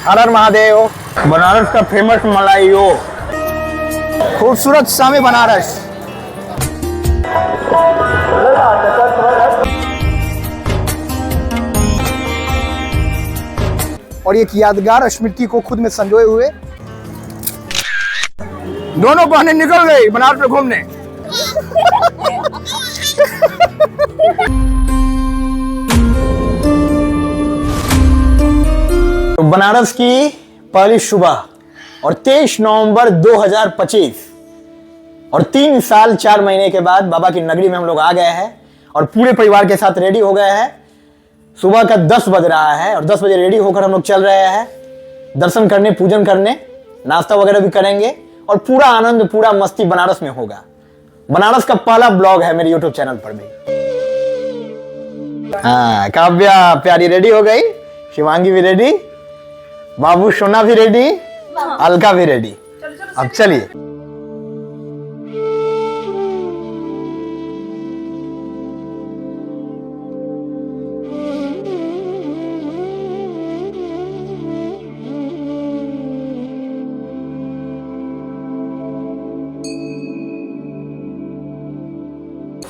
हर हर महादेव। बनारस का फेमस मलाइयो, खूबसूरत शामी बनारस। और एक यादगार स्मृति को खुद में संजोए हुए दोनों बहनें निकल गई बनारस में घूमने। तो बनारस की पहली सुबह और 23 नवंबर 2025 और 3 साल 4 महीने के बाद बाबा की नगरी में हम लोग आ गए हैं और पूरे परिवार के साथ रेडी हो गए हैं। सुबह का 10 बज रहा है और 10 बजे रेडी होकर हम लोग चल रहे हैं दर्शन करने, पूजन करने, नाश्ता वगैरह भी करेंगे और पूरा आनंद, पूरा मस्ती बनारस में होगा। बनारस का पहला ब्लॉग है मेरे YouTube चैनल पर भी। हाँ, काव्या प्यारी रेडी हो गई, शिवांगी भी रेडी, बाबू सोना भी रेडी, अलका भी रेडी। अब चलिए।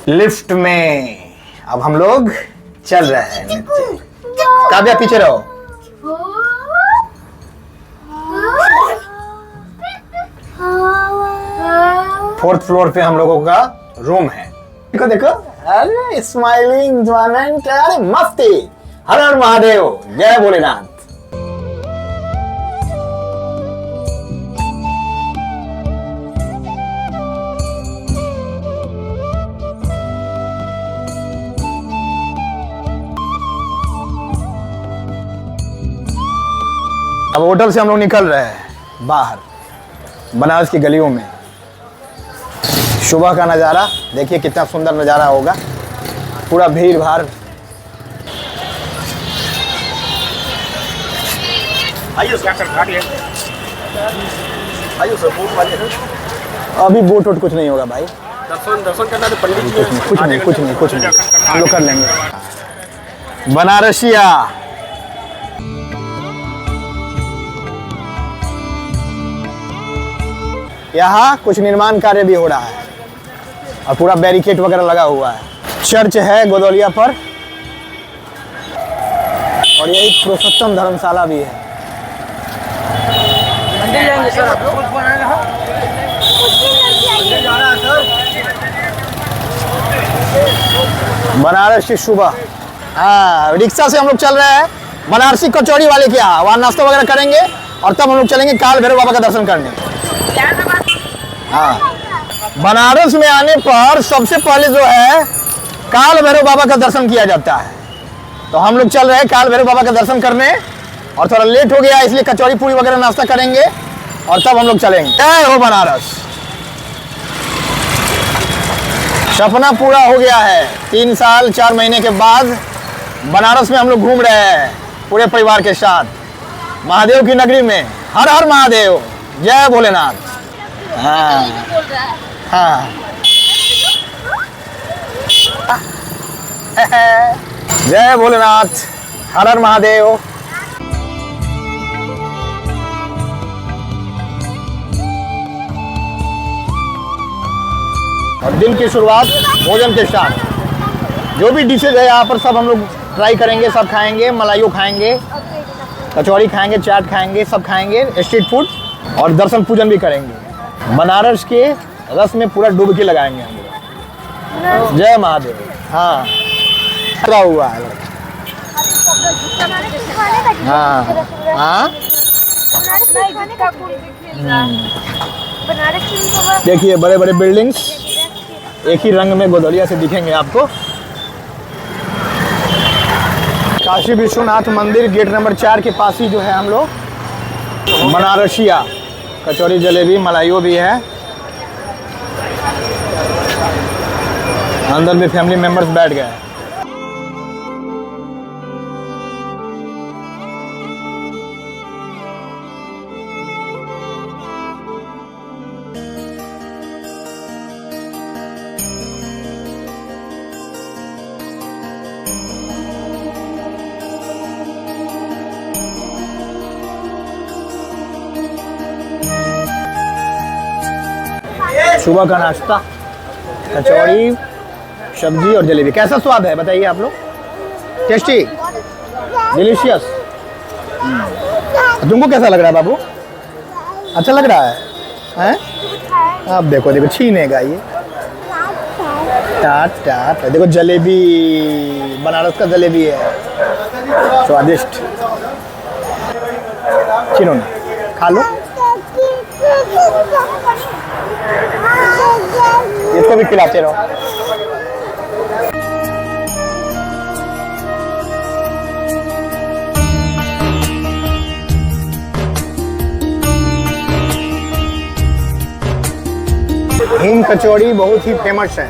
लिफ्ट में अब हम लोग चल रहे हैं। काव्या पीछे रहो। फोर्थ फ्लोर पे हम लोगों का रूम है। देखो देखो, अरे स्माइलिंग एंजॉयमेंट, अरे मस्ती। हर हर महादेव, जय भोलेनाथ। अब होटल से हम लोग निकल रहे हैं बाहर बनारस की गलियों में। सुबह का नज़ारा देखिए, कितना सुंदर नज़ारा होगा। पूरा भीड़ भाड़। अभी बोट वोट कुछ नहीं होगा भाई। दर्शन करना तो पंडित जी कुछ नहीं हम लोग कर लेंगे। बनारसिया यहाँ कुछ निर्माण कार्य भी हो रहा है और पूरा बैरिकेड वगैरह लगा हुआ है। चर्च है गोदौलिया पर और यही पुरुषोत्तम धर्मशाला भी है। बनारस की सुबह, हाँ, रिक्शा से हम लोग चल रहे हैं बनारसी कचौड़ी वाले के यहाँ। वहाँ नाश्ता वगैरह करेंगे और तब हम लोग चलेंगे काल भैरव बाबा का दर्शन करने। हाँ, बनारस में आने पर सबसे पहले जो है काल भैरव बाबा का दर्शन किया जाता है। तो हम लोग चल रहे हैं काल भैरव बाबा का दर्शन करने और थोड़ा लेट हो गया इसलिए कचौड़ी पूरी वगैरह नाश्ता करेंगे और तब हम लोग चलेंगे। जय हो बनारस। सपना पूरा हो गया है। 3 साल 4 महीने के बाद बनारस में हम लोग घूम रहे हैं पूरे परिवार के साथ महादेव की नगरी में। हर हर महादेव, जय भोलेनाथ। हाँ हाँ, जय भोलेनाथ, हर हर महादेव। और दिन की शुरुआत भोजन के साथ। जो भी डिशेज है यहाँ पर सब हम लोग ट्राई करेंगे, सब खाएंगे। मलाइयो खाएंगे, कचौड़ी खाएंगे, चाट खाएंगे, सब खाएंगे स्ट्रीट फूड और दर्शन पूजन भी करेंगे। बनारस के रस में पूरा डुबकी लगाएंगे हम लोग। जय महादेव। हाँ, खड़ा हुआ है लड़का। हाँ हाँ, देखिए बड़े बड़े बिल्डिंग्स एक ही रंग में गोदौलिया से दिखेंगे आपको। काशी विश्वनाथ मंदिर गेट नंबर 4 के पास ही जो है हम लोग बनारसिया कचौड़ी, जलेबी, मलाइयो भी है। अंदर भी फैमिली मेंबर्स बैठ गए। सुबह का नाश्ता, कचौड़ी, सब्जी और जलेबी। कैसा स्वाद है बताइए आप लोग? Tasty, delicious. तुमको कैसा लग रहा है बाबू? अच्छा लग रहा है हैं? आप देखो देखो छीनेगा ये। टाट टाट। देखो जलेबी, बनारस का जलेबी है, स्वादिष्ट। छीनो ना, खा लो। इसको भी खिलाते रहो। हिंग कचौड़ी बहुत ही फेमस है।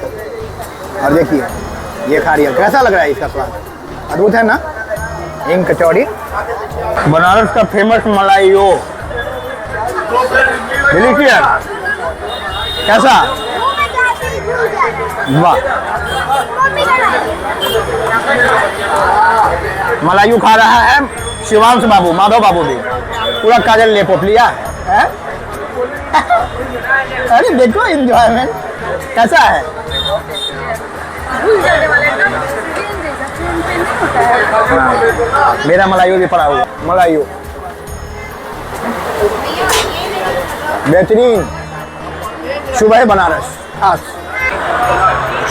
और देखिए ये खा रही है, कैसा लग रहा है इसका स्वाद? अद्भुत है ना हिंग कचौड़ी। बनारस का फेमस मलाइयो, डिलीशियस। कैसा? वाह। मलाइयो खा रहा है शिवांश बाबू, माधव बाबू भी। पूरा काजल ले पोप लिया है। अरे देखो एंजॉयमेंट कैसा है। मेरा मलाइयो भी पड़ा हुआ, मलाइयो बेहतरीन। सुबह है बनारस खास।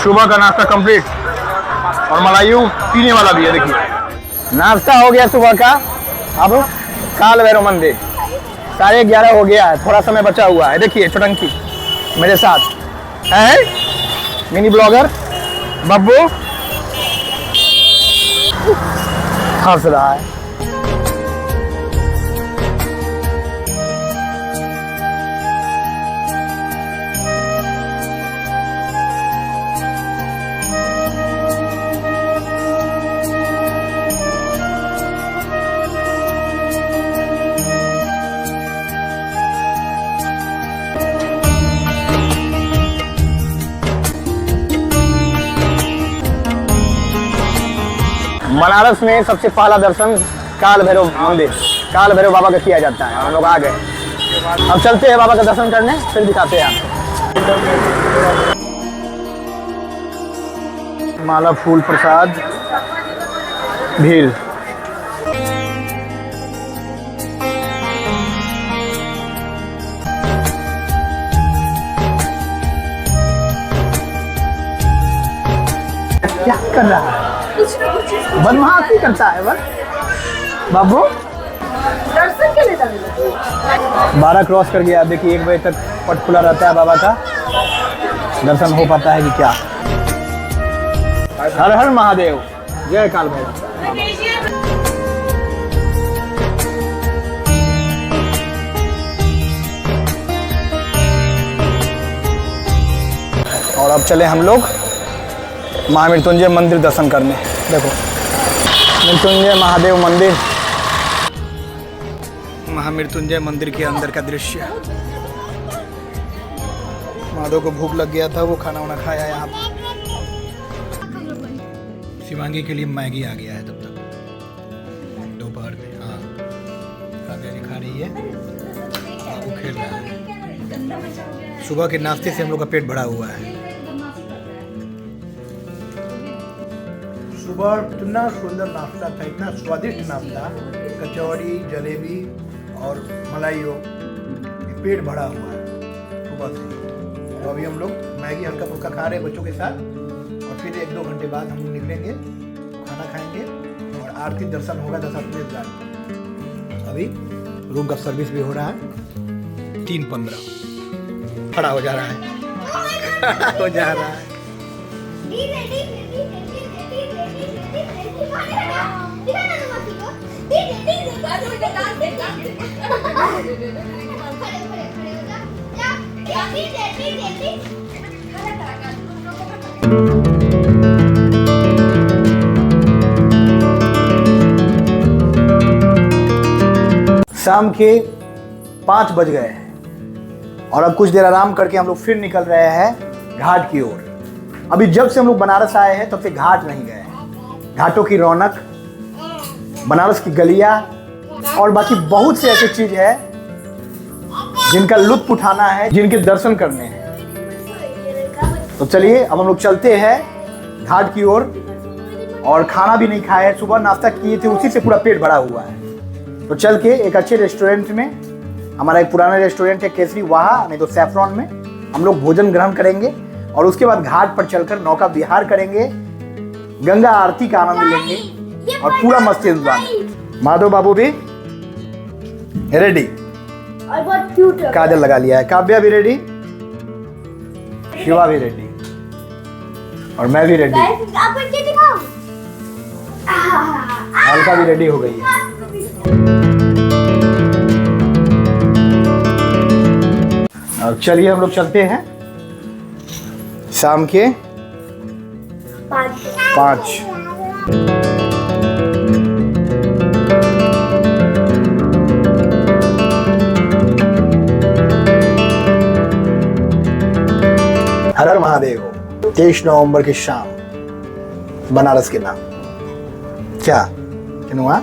सुबह का नाश्ता कंप्लीट और मलाइयो पीने वाला भी है। देखिए नाश्ता हो गया सुबह का। अब काल भैरव मंदिर 11:30 हो गया है, थोड़ा समय बचा हुआ है। देखिए चुटंकी मेरे साथ है, मिनी ब्लॉगर बब्बू हंस रहा है। बनारस में सबसे पहला दर्शन काल भैरव मंदिर, काल भैरव बाबा का किया जाता है। हम लोग आ गए, अब चलते हैं बाबा का दर्शन करने, फिर दिखाते हैं आपको। माला, फूल, प्रसाद, भीड़। क्या कर रहा है? बदमाशी करता है बस बाबू। दर्शन के लिए 12 क्रॉस कर गया। देखिए 1 बजे तक पट खुला रहता है बाबा का, दर्शन हो पाता है कि क्या। हर हर महादेव, जय काल भैरव। और अब चले हम लोग महामृत्युंजय मंदिर दर्शन करने। देखो मृत्युंजय महादेव मंदिर, महामृत्युंजय मंदिर के अंदर का दृश्य। माधव को भूख लग गया था, वो खाना वाना खाया यहाँ पर। शिवांगी के लिए मैगी आ गया है तब तक दोपहर में। हाँ काव्या खा रही है, वो खेल रहा है। सुबह के नाश्ते से हम लोग का पेट भरा हुआ है। सुबह इतना सुंदर नाश्ता था, इतना स्वादिष्ट नाश्ता, कचौड़ी, जलेबी और मलाइयो, पेट भरा हुआ है सुबह से। तो अभी हम लोग मैगी हल्का फुल्का खा रहे हैं बच्चों के साथ, और फिर 1-2 घंटे बाद हम निकलेंगे, खाना खाएंगे और आरती दर्शन होगा 10:30। अभी रूम का सर्विस भी हो रहा है। 3:15 खड़ा हो जा रहा है हो जा रहा है। शाम के 5 बज गए हैं और अब कुछ देर आराम करके हम लोग फिर निकल रहे हैं घाट की ओर। अभी जब से हम लोग बनारस आए हैं तब से घाट नहीं गए। घाटों की रौनक, बनारस की गलियां और बाकी बहुत से ऐसी चीज है जिनका लुत्फ उठाना है, जिनके दर्शन करने हैं। तो चलिए अब हम लोग चलते हैं घाट की ओर। और खाना भी नहीं खाया है, सुबह नाश्ता किए थे, उसी से पूरा पेट भरा हुआ है। तो चल के एक अच्छे रेस्टोरेंट में, हमारा एक पुराना रेस्टोरेंट है केसरी, वहाँ नहीं तो सैफरॉन में हम लोग भोजन ग्रहण करेंगे। और उसके बाद घाट पर चलकर नौका विहार करेंगे, गंगा आरती का आनंद लेंगे और पूरा मस्ती एंजॉय। माधव बाबू भी रेडी, काजल लगा लिया है, काव्या भी रेडी, शिवा भी रेडी और मैं भी रेडी, अलका भी रेडी हो गई है। अब चलिए हम लोग चलते हैं शाम के 5। हर हर महादेव। 23 नवंबर की शाम, बनारस के नाम क्या चुनुआ,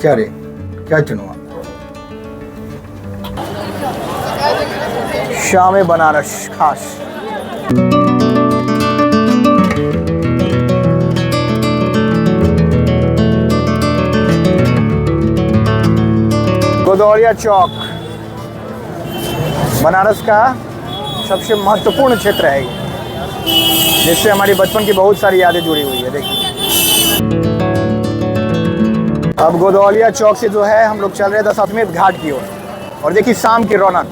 क्या रे क्या चुनुआ, शाम बनारस खास। गोदौलिया चौक बनारस का सबसे महत्वपूर्ण क्षेत्र है ये, जिससे हमारी बचपन की बहुत सारी यादें जुड़ी हुई है। देखिए अब गोदौलिया चौक से जो है हम लोग चल रहे हैं दशाश्वमेध घाट की ओर। और देखिए शाम की रौनक,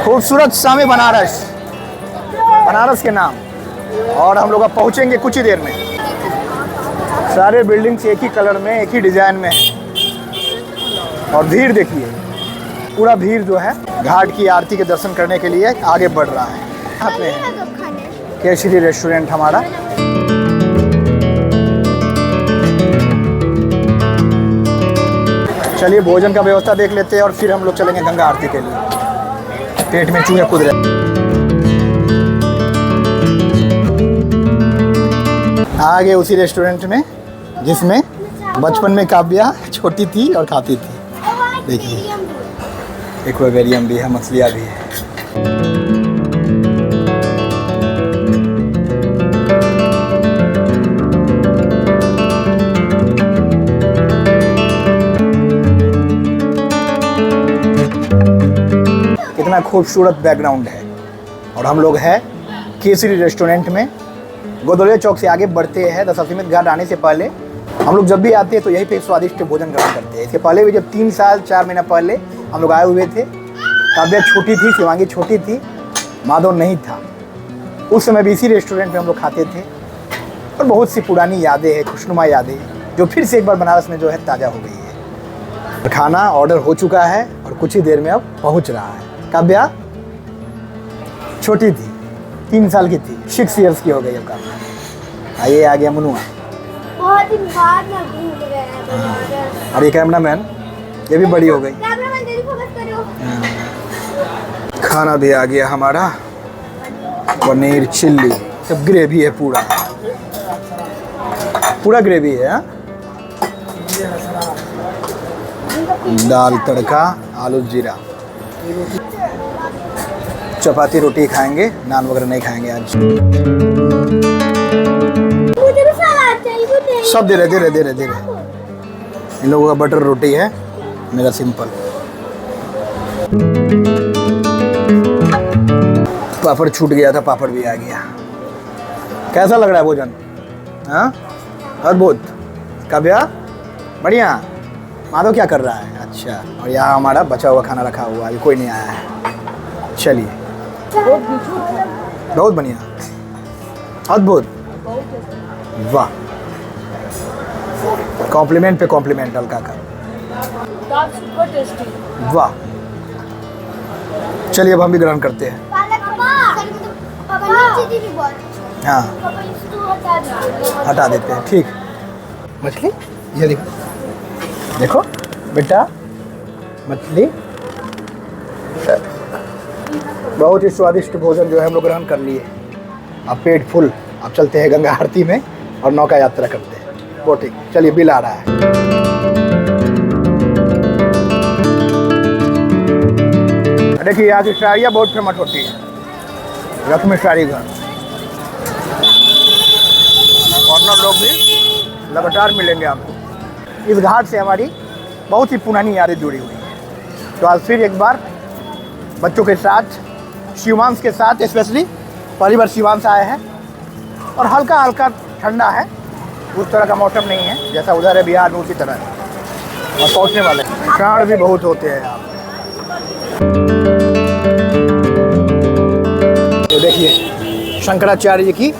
खूबसूरत शाम बनारस, बनारस के नाम। और हम लोग अब पहुंचेंगे कुछ ही देर में। सारे बिल्डिंग्स एक ही कलर में, एक ही डिजाइन में है। और भीड़ देखिए, पूरा भीड़ जो है घाट की आरती के दर्शन करने के लिए आगे बढ़ रहा है। यहाँ पे है केसरी रेस्टोरेंट हमारा। चलिए भोजन का व्यवस्था देख लेते हैं और फिर हम लोग चलेंगे गंगा आरती के लिए। पेट में चूहे कूद रहे। आगे उसी रेस्टोरेंट में जिसमें बचपन में काव्या छोटी थी और खाती थी। देखिए एक्वेरियम भी है, मछलियाँ भी है। कितना खूबसूरत बैकग्राउंड है। और हम लोग हैं केसरी रेस्टोरेंट में। गोदौलिया चौक से आगे बढ़ते हैं, दशाश्वमेध घाट आने से पहले हम लोग जब भी आते हैं तो यहीं पे स्वादिष्ट भोजन ग्रहण करते हैं। इसके पहले भी जब 3 साल 4 महीना पहले हम लोग आए हुए थे, काव्या छोटी थी, शिवांगी छोटी थी, माधव नहीं था। उस समय भी इसी रेस्टोरेंट में हम लोग खाते थे। और बहुत सी पुरानी यादें हैं, खुशनुमा यादें, जो फिर से एक बार बनारस में जो है ताज़ा हो गई है। खाना ऑर्डर हो चुका है और कुछ ही देर में अब पहुंच रहा है। काव्या छोटी थी, 3 साल की थी, 6 इयर्स की हो गई अब काव्या। आइए आ गया मुनुआ। बहुत दिन बाद में घूम रहे हैं बनारस। और ये कैमरामैन, ये भी बड़ी हो गई। कैमरामैन जल्दी फोकस करो। खाना भी आ गया हमारा, पनीर चिल्ली, सब ग्रेवी है, पूरा ग्रेवी है। दाल तड़का, आलू जीरा। चपाती रोटी खाएंगे, नान वगैरह नहीं खाएंगे आज। मुझे भी सलाद चाहिए। सब दे रहे। इन लोगों का बटर रोटी है, मेरा सिंपल। पापड़ छूट गया था, पापड़ भी आ गया। कैसा लग रहा है भोजन? हाँ अद्भुत। काव्या बढ़िया। माधव क्या कर रहा है? अच्छा। और यहाँ हमारा बचा हुआ खाना रखा हुआ है, कोई नहीं आया है। चलिए बहुत बढ़िया, अद्भुत, वाह। कॉम्प्लीमेंट पे कॉम्प्लीमेंट अलका का, वाह। चलिए अब हम भी ग्रहण करते हैं। हाँ हटा देते हैं, ठीक। मछली ये देखो बेटा, मछली। बहुत ही स्वादिष्ट भोजन जो है हम लोग ग्रहण कर लिए। अब पेट फुल। अब चलते हैं गंगा आरती में और नौका यात्रा करते हैं, बोटिंग। चलिए बिल आ रहा है। देखिए यहाँ की साड़ियाँ बहुत फेमस होती है। रत्नेश्वरी घाट, फॉरनर लोग भी लगातार मिलेंगे आपको। इस घाट से हमारी बहुत ही पुरानी यादें जुड़ी हुई हैं। तो आज फिर एक बार बच्चों के साथ, शिवांश के साथ स्पेशली, पहली बार शिवांश आया है और हल्का हल्का ठंडा है, उस तरह का मौसम नहीं है जैसा उधर है बिहार में, उसी तरह है। और पहुँचने वाले शाण भी बहुत होते हैं यहाँ। तो देखिए शंकराचार्य जी की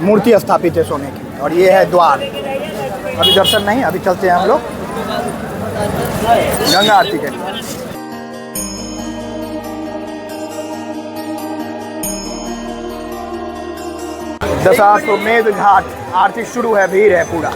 मूर्ति स्थापित है सोने की, और ये है द्वार। अभी दर्शन नहीं, अभी चलते हैं हम लोग गंगा आरती के लिए। दशाश्वमेध घाट, आरती शुरू है, भीड़ है पूरा।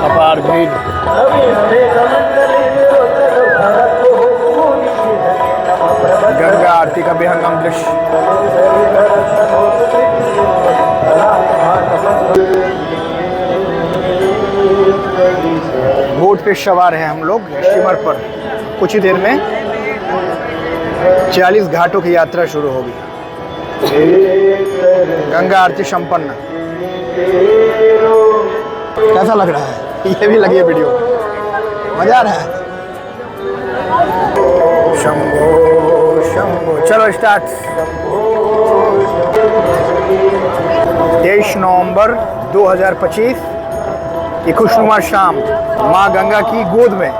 अपार भीड़, गंगा आरती का बेहंगम दृश्य। बोट पे सवार हैं हम लोग स्टीमर पर। कुछ ही देर में 40 घाटों की यात्रा शुरू होगी। गंगा आरती संपन्न। कैसा लग रहा है? ये भी लगी है वीडियो, मजा आ रहा है। शंभो शंभो, चलो स्टार्ट। 23 नवंबर 2025 की खुशनुमा शाम माँ गंगा की गोद में।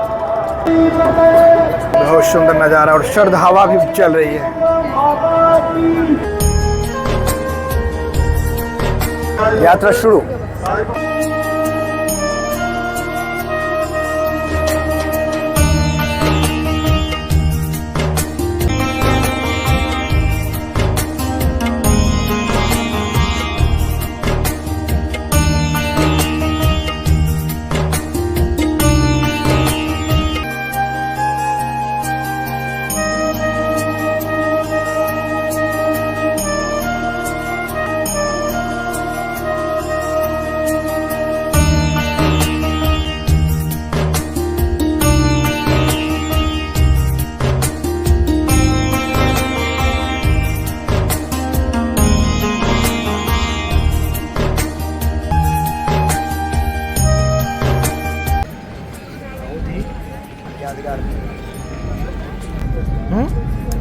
बहुत सुंदर नज़ारा और सर्द हवा भी चल रही है। यात्रा शुरू।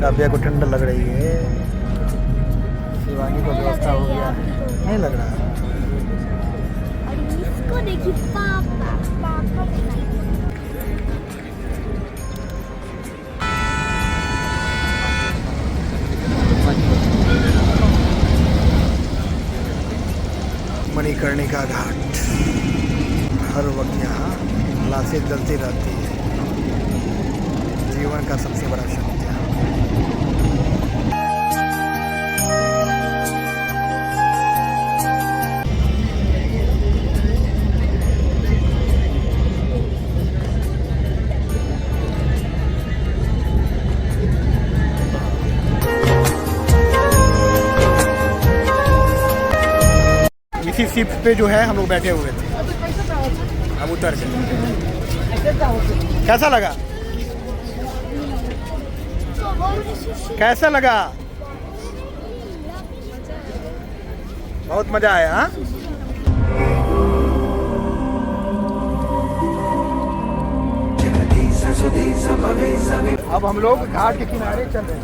काव्या को ठंडा लग रही है, शिवानी को व्यवस्था हो गया, नहीं लग रहा। इसको देखिए पापा, पापा मणिकर्णिका घाट। हर वक्त यहाँ लाशें जलती रहती है, जीवन का सबसे बड़ा सत्य। इसी शिप पे जो है हम लोग बैठे हुए थे, अब उतर गए। कैसा लगा? कैसा लगा? बहुत मजा आया। हाँ, अब हम लोग घाट के किनारे चल रहे हैं,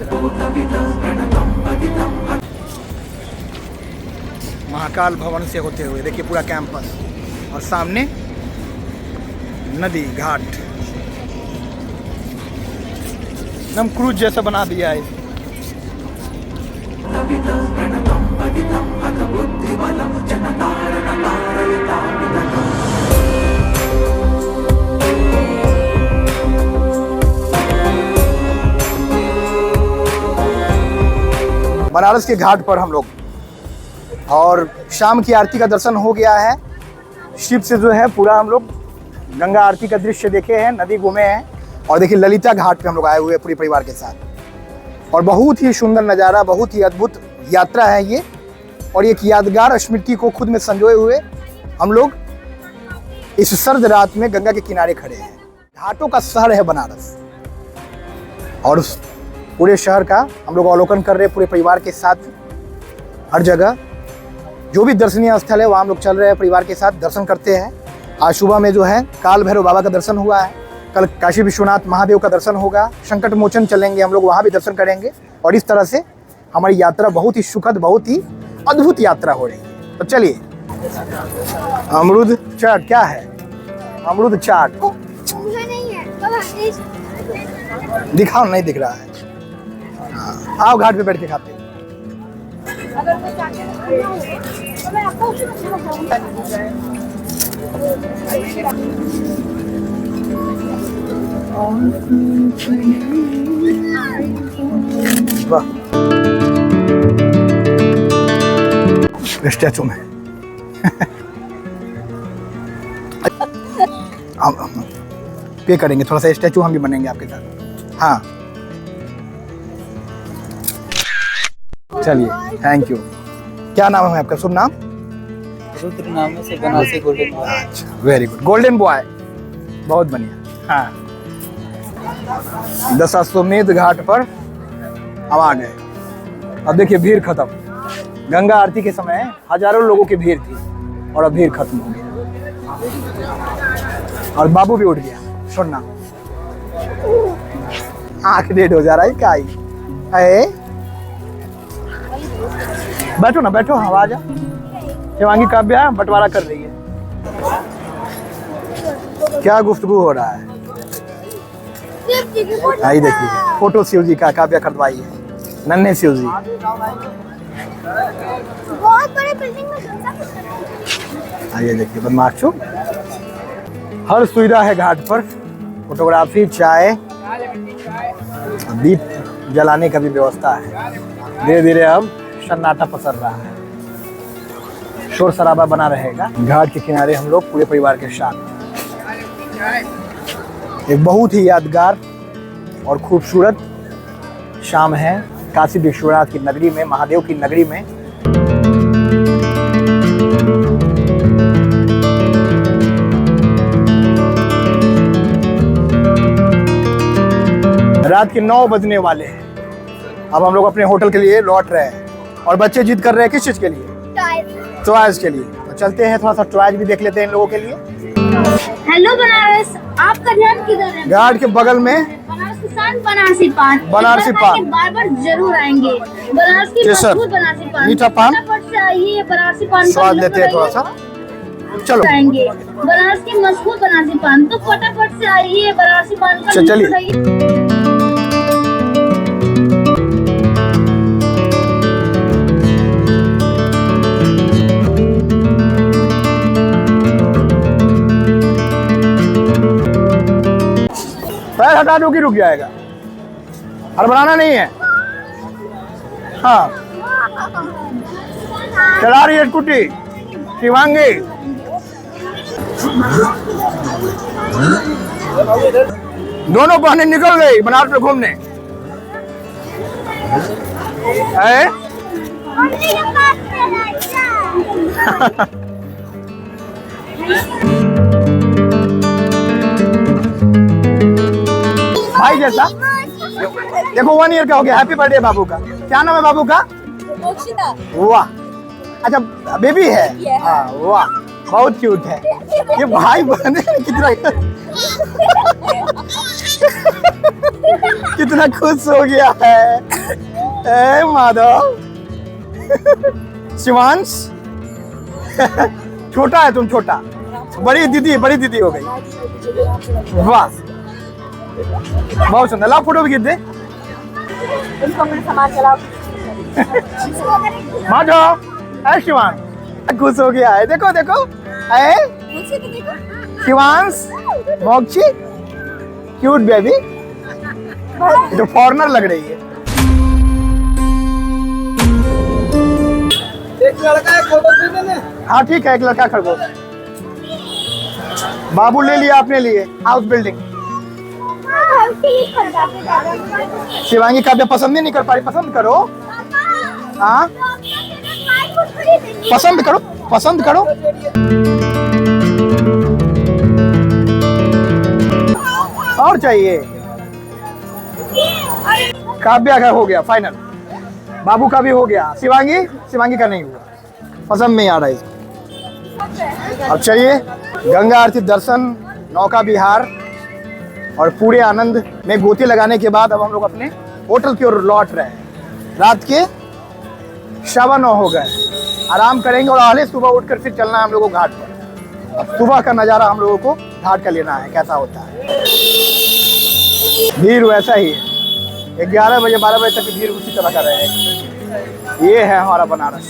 महाकाल भवन से होते हुए। देखिए पूरा कैंपस और सामने नदी घाट। एकदम क्रूज जैसा बना दिया है। बनारस के घाट पर हम लोग, और शाम की आरती का दर्शन हो गया है। शिप से जो है पूरा हम लोग गंगा आरती का दृश्य देखे हैं, नदी घूमे हैं, और देखिए ललिता घाट पे हम लोग आए हुए हैं पूरे परिवार के साथ। और बहुत ही सुंदर नज़ारा, बहुत ही अद्भुत यात्रा है ये, और एक यादगार स्मृति को खुद में संजोए हुए हम लोग इस सर्द रात में गंगा के किनारे खड़े हैं। घाटों का शहर है बनारस, और उस पूरे शहर का हम लोग अवलोकन कर रहे हैं पूरे परिवार के साथ। हर जगह जो भी दर्शनीय स्थल है वहाँ हम लोग चल रहे हैं, परिवार के साथ दर्शन करते हैं। आज सुबह में जो है काल भैरव बाबा का दर्शन हुआ है, कल काशी विश्वनाथ महादेव का दर्शन होगा, संकट मोचन चलेंगे हम लोग, वहाँ भी दर्शन करेंगे। और इस तरह से हमारी यात्रा बहुत ही सुखद, बहुत ही अद्भुत यात्रा हो रही है। तो चलिए, अमरूद चाट क्या है? अमरूद चाट मुझे नहीं है दिखाओ, नहीं दिख रहा है। हाँ, आओ घाट पे बैठ के खाते हैं। अगर मैं चाहती हूँ तो मैं आपको वाह, स्टैचू में हम पे करेंगे थोड़ा सा, स्टैचू हम भी बनेंगे आपके साथ। हाँ चलिए, थैंक यू। क्या नाम है आपका? शुभ नाम? रुद्र नाम है, से बनारसी गोल्डन बॉय। अच्छा, वेरी गुड, गोल्डन बॉय, बहुत बढ़िया। हाँ, दशाश्वमेध घाट पर हम आ गए। अब देखिए भीड़ खत्म। गंगा आरती के समय हजारों लोगों की भीड़ थी, और अब भीड़ खत्म हो गई, और बाबू भी उठ गया। सुनना, आंख डेढ़ हो जा रहा है क्या? है बैठो ना, बैठो, हवा जा। शिवांगी काव्या बंटवारा कर रही है। क्या गुफ्तगू हो रहा है? आई देखिए, फोटो शिव जी का काव्या खरीदवाई है, नन्हे शिव जी। बहुत बड़े बिल्डिंग में आइए देखिए, बदमाशो, हर सुविधा है घाट पर। फोटोग्राफी, चाय, दीप जलाने का भी व्यवस्था है। धीरे धीरे अब सन्नाटा पसर रहा है, शोर शराबा बना रहेगा। घाट के किनारे हम लोग पूरे परिवार के साथ, एक बहुत ही यादगार और खूबसूरत शाम है काशी विश्वनाथ की नगरी में, महादेव की नगरी में। रात के 9 बजने वाले हैं। अब हम लोग अपने होटल के लिए लौट रहे हैं, और बच्चे जिद कर रहे हैं किस चीज के लिए? टॉयज के लिए। तो चलते हैं, थोड़ा सा टॉयज भी देख लेते हैं इन लोगों के लिए। हेलो बनारस, आपका ध्यान किधर है? घाट के बगल में बनारस की शान बनारसी पान। बनारसी पान। बार बार जरूर आएंगे। बनारस की जी सर। मशहूर बनारसी पान। मीठा पान। फटाफट से आइए, बनारसी पान का स्वाद लुत्फ लेते हैं थोड़ा सा। चलो आएंगे। बनारस की मशहूर बनारसी पान, तो फटाफट से आइए, बनारसी पान का लुत्फ चलिए। उठाइए। पैर हटा दो कि रुक जाएगा, हड़बड़ाना नहीं है। हाँ, चला रही है स्कूटी शिवांगी। दोनों बहनें निकल गई बनारस में घूमने। है? भाई जैसा। देखो 1 ईयर का हो गया। हैप्पी बर्थडे बाबू का। क्या नाम है बाबू का? मोक्षिता। वाह, अच्छा बेबी है। हाँ वाह, बहुत क्यूट है। ये भाई बहन कितना कितना खुश हो गया है। ए माधव, शिवांश छोटा है, तुम छोटा। बड़ी दीदी हो गई। वाह, बहुत सुंदर। ला फोटो भी खींच दे। इसको अपने सामान चलाओ। माधव, है शिवान खुश हो गया है, देखो देखो है शिवांश, मोक्षी, क्यूट बेबी, जो फॉरेनर लग रही है। एक लड़का है फोटो देने में। हाँ ठीक है, एक लड़का खरगोश। बाबू ले लिया अपने लिए हाउस बिल्डिंग। शिवांगी काव्य पसंद ही नहीं कर पा रही, पसंद करो। हाँ पसंद करो, पसंद करो। और चाहिए। काव्य का हो गया फाइनल, बाबू का भी हो गया, शिवांगी, शिवांगी का नहीं हुआ, पसंद नहीं आ रहा इसको। अब चलिए गंगा आरती दर्शन, नौका विहार और पूरे आनंद में गोते लगाने के बाद अब हम लोग अपने होटल की ओर लौट रहे हैं। रात के 9:15 हो गए, आराम करेंगे और आले सुबह उठकर फिर चलना है हम लोगों को घाट पर। अब सुबह का नज़ारा हम लोगों को घाट का लेना है, कैसा होता है। भीड़ वैसा ही है, 11 बजे 12 बजे तक भीड़ उसी तरह का रहेगा। ये है हमारा बनारस।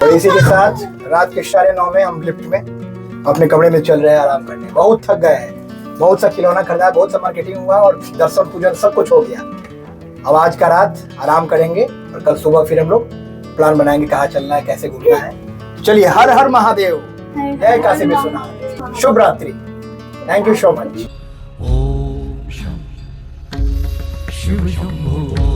और इसी के साथ रात के 9:30 में हम लिफ्ट में अपने कमरे में चल रहे हैं आराम करने। बहुत थक गए हैं, बहुत सा खिलौना खरीदा, बहुत सा मार्केटिंग हुआ और दर्शन पूजन सब कुछ हो गया। अब आज का रात आराम करेंगे और कल सुबह फिर हम लोग प्लान बनाएंगे कहाँ चलना है, कैसे घूमना है। चलिए, हर हर महादेव, जय काशी विश्वनाथ, शुभ रात्रि, thank you so much. Shiv Shambho.